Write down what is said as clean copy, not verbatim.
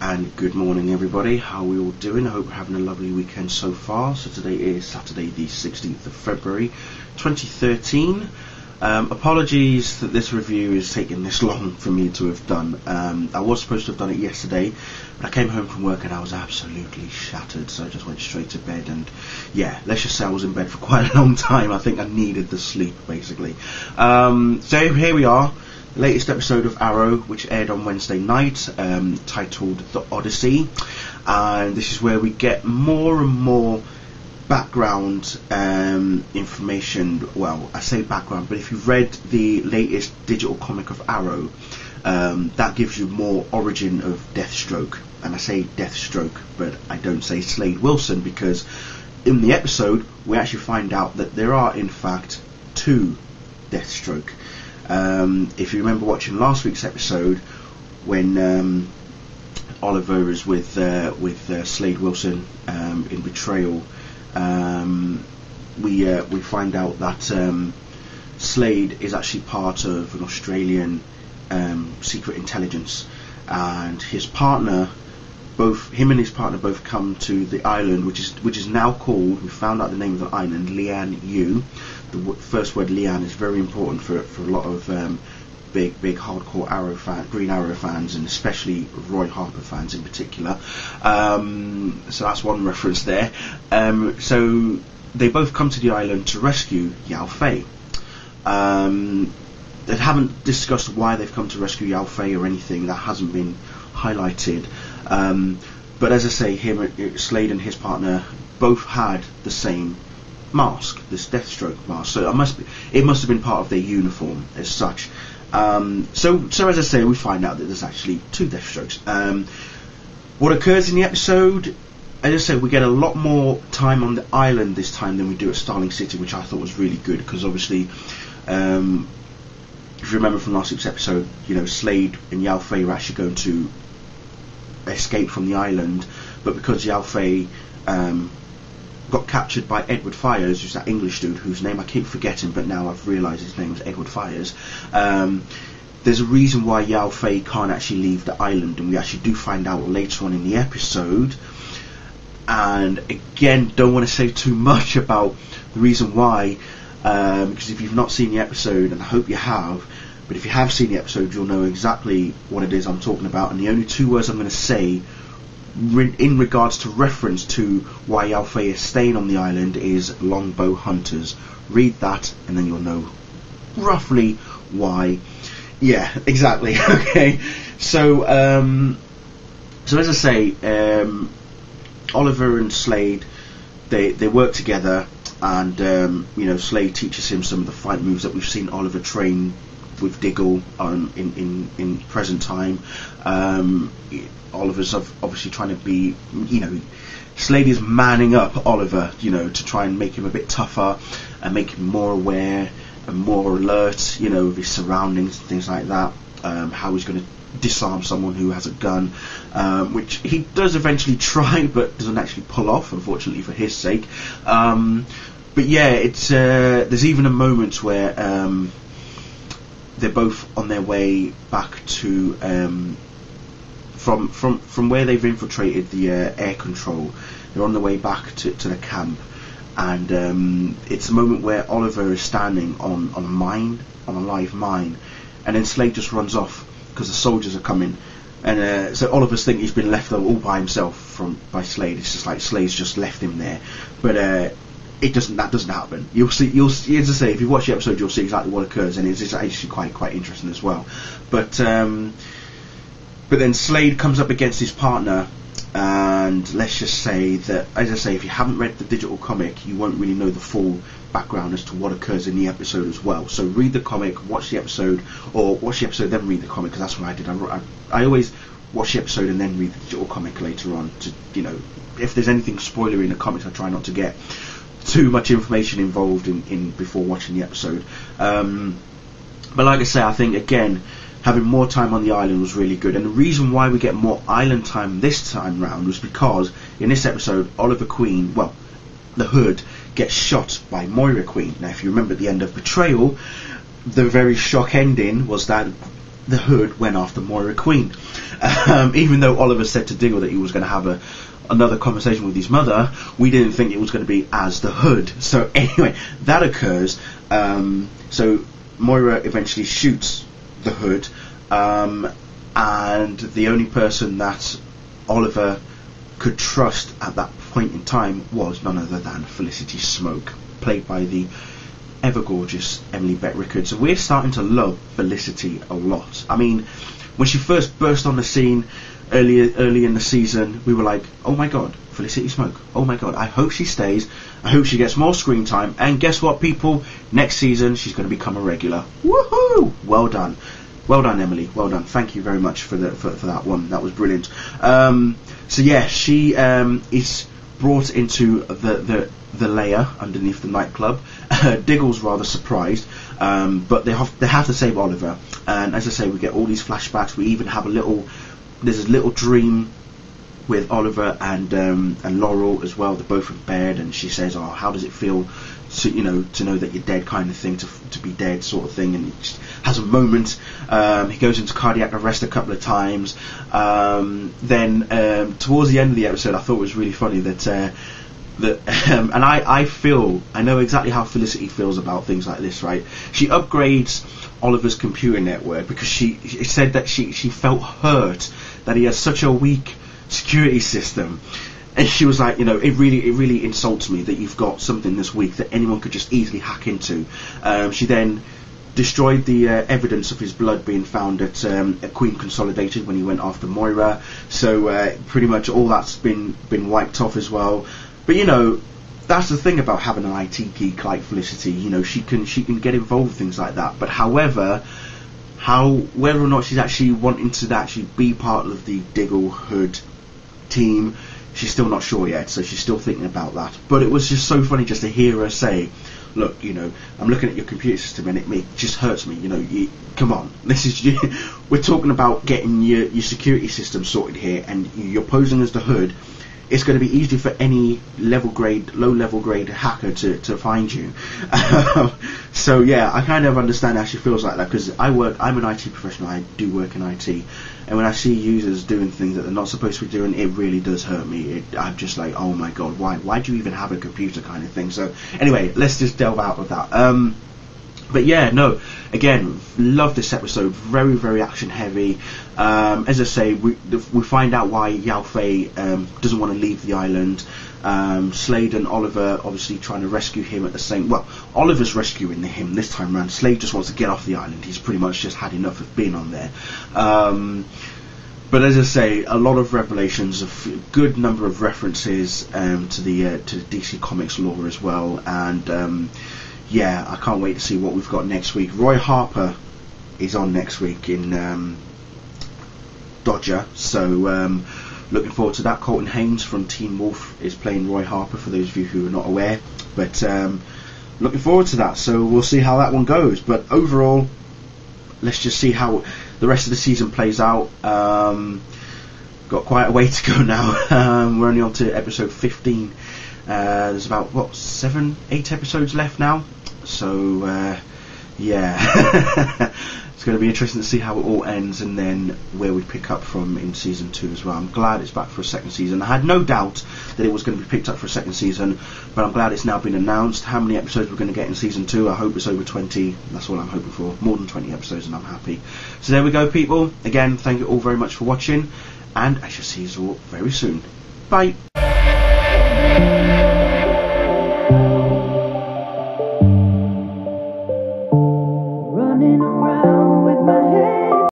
and good morning everybody. How are we all doing? I hope we're having a lovely weekend so far. So today is Saturday the 16th of February 2013. Apologies that this review is taking this long for me to have done. I was supposed to have done it yesterday, but I came home from work and I was absolutely shattered, so I just went straight to bed. And yeah, let's just say I was in bed for quite a long time. I think I needed the sleep basically. So here we are, the latest episode of Arrow, which aired on Wednesday night, titled The Odyssey, and this is where we get more and more background information. Well, I say background, but if you've read the latest digital comic of Arrow, that gives you more origin of Deathstroke. And I say Deathstroke, but I don't say Slade Wilson, because in the episode we actually find out that there are in fact two Deathstroke. If you remember watching last week's episode, when Oliver is with Slade Wilson in Betrayal, we find out that Slade is actually part of an Australian secret intelligence, and his partner, him and his partner both come to the island, which is now called, we found out the name of the island, Lian Yu. The first word Lian is very important for a lot of big hardcore Arrow Green Arrow fans, and especially Roy Harper fans in particular. So that's one reference there. So they both come to the island to rescue Yao Fei. They haven't discussed why they've come to rescue Yao Fei or anything. That hasn't been highlighted. But as I say, Slade and his partner both had the same mask, this Deathstroke mask. So it must have been part of their uniform as such. So as I say, we find out that there's actually two Deathstrokes. What occurs in the episode, as I say, we get a lot more time on the island this time than we do at Starling City, which I thought was really good, because obviously, if you remember from last week's episode, Slade and Yao Fei were actually going to escape from the island, but because Yao Fei got captured by Edward Fires, who's that English dude whose name I keep forgetting, but now I've realised his name was Edward Fires. There's a reason why Yao Fei can't actually leave the island, and we actually do find out later on in the episode. And again, don't want to say too much about the reason why, because if you've not seen the episode, and I hope you have, but if you have seen the episode, you'll know exactly what it is I'm talking about. And the only two words I'm going to say in regards to reference to why Yao Fei is staying on the island is longbow hunters. Read that and then you'll know roughly why. Yeah, exactly. Okay, so as I say, Oliver and Slade, they work together, and Slade teaches him some of the fight moves that we've seen Oliver train with Diggle in present time. Oliver's obviously trying to be, Slade is manning up Oliver, to try and make him a bit tougher and make him more aware and more alert, of his surroundings and things like that. How he's going to disarm someone who has a gun, which he does eventually try, but doesn't actually pull off, unfortunately for his sake. But yeah, it's there's even a moment where they're both on their way back to from where they've infiltrated the air control. They're on the way back to the camp, and it's a moment where Oliver is standing on a live mine, and then Slade just runs off because the soldiers are coming, and so Oliver's thinking he's been left all by himself by Slade. It's just like Slade's just left him there, but that doesn't happen. You'll see, as I say, if you watch the episode, you'll see exactly what occurs, and it's actually quite interesting as well. But then Slade comes up against his partner, and let's just say that, as I say, if you haven't read the digital comic, you won't really know the full background as to what occurs in the episode as well. So read the comic, watch the episode, or watch the episode then read the comic, because that's what I did. I always watch the episode and then read the digital comic later on, to if there's anything spoilery in the comics, I try not to get too much information involved in before watching the episode. But like I say, I think again, having more time on the island was really good, and the reason why we get more island time this time round was because in this episode, Oliver Queen, the Hood, gets shot by Moira Queen. Now if you remember at the end of Betrayal, the very shock ending was that the Hood went after Moira Queen. Even though Oliver said to Diggle that he was going to have another conversation with his mother, we didn't think it was going to be as the Hood. So anyway, that occurs. So Moira eventually shoots the Hood, and the only person that Oliver could trust at that point in time was none other than Felicity Smoke, played by the ever gorgeous Emily Bett Rickards. So we're starting to love Felicity a lot. I mean, when she first burst on the scene early in the season, we were like, oh my god, Felicity Smoke, oh my god, I hope she stays, I hope she gets more screen time. And guess what, people, next season she's going to become a regular. Woohoo! Well done, Emily, well done. Thank you very much for that one. That was brilliant. So yeah, she is brought into the lair underneath the nightclub. Diggle's rather surprised, but they have to save Oliver. And as I say, we get all these flashbacks. We even have there's a little dream with Oliver and Laurel as well. They're both in bed, and she says, "Oh, how does it feel to know that you're dead?" kind of thing, to be dead sort of thing. And he just has a moment. He goes into cardiac arrest a couple of times. Then towards the end of the episode, I thought it was really funny that and I know exactly how Felicity feels about things like this, right? She upgrades Oliver's computer network because she said that she felt hurt that he has such a weak security system, and she was like, it really insults me that you've got something this weak that anyone could just easily hack into. She then destroyed the evidence of his blood being found at Queen Consolidated when he went after Moira, so pretty much all that's been wiped off as well. But that's the thing about having an IT geek like Felicity. She can get involved with things like that. But however, whether or not she's actually wanting to actually be part of the Diggle Hood team, she's still not sure yet. So she's still thinking about that. But it was just so funny just to hear her say, "Look, I'm looking at your computer system and it just hurts me. Come on, this is we're talking about getting your security system sorted here, and you're posing as the Hood. It's going to be easy for any low level grade hacker to find you." So yeah, I kind of understand how she feels like that, because I'm an IT professional. I do work in IT, and when I see users doing things that they're not supposed to be doing, it really does hurt me. I'm just like, oh my god, why do you even have a computer, kind of thing. So anyway, let's just delve out of that. But yeah, no, again, love this episode. Very, very action heavy. As I say, we find out why Yao Fei doesn't want to leave the island. Slade and Oliver obviously trying to rescue him at the same... Well, Oliver's rescuing him this time around. Slade just wants to get off the island. He's pretty much just had enough of being on there. But as I say, a lot of revelations, a good number of references to the DC Comics lore as well. And... yeah, I can't wait to see what we've got next week. Roy Harper is on next week in Dodger, so looking forward to that. Colton Haynes from Teen Wolf is playing Roy Harper, for those of you who are not aware. But looking forward to that, so we'll see how that one goes. But overall, let's just see how the rest of the season plays out. Got quite a way to go now. We're only on to episode 15. There's about 7-8 episodes left now, so yeah. It's going to be interesting to see how it all ends, and then where we pick up from in season 2 as well. I'm glad it's back for a second season. I had no doubt that it was going to be picked up for a second season, but I'm glad it's now been announced. How many episodes we're going to get in season 2? I hope it's over 20. That's all I'm hoping for. More than 20 episodes, and I'm happy. So there we go, people. Again, thank you all very much for watching, and I shall see you all very soon. Bye.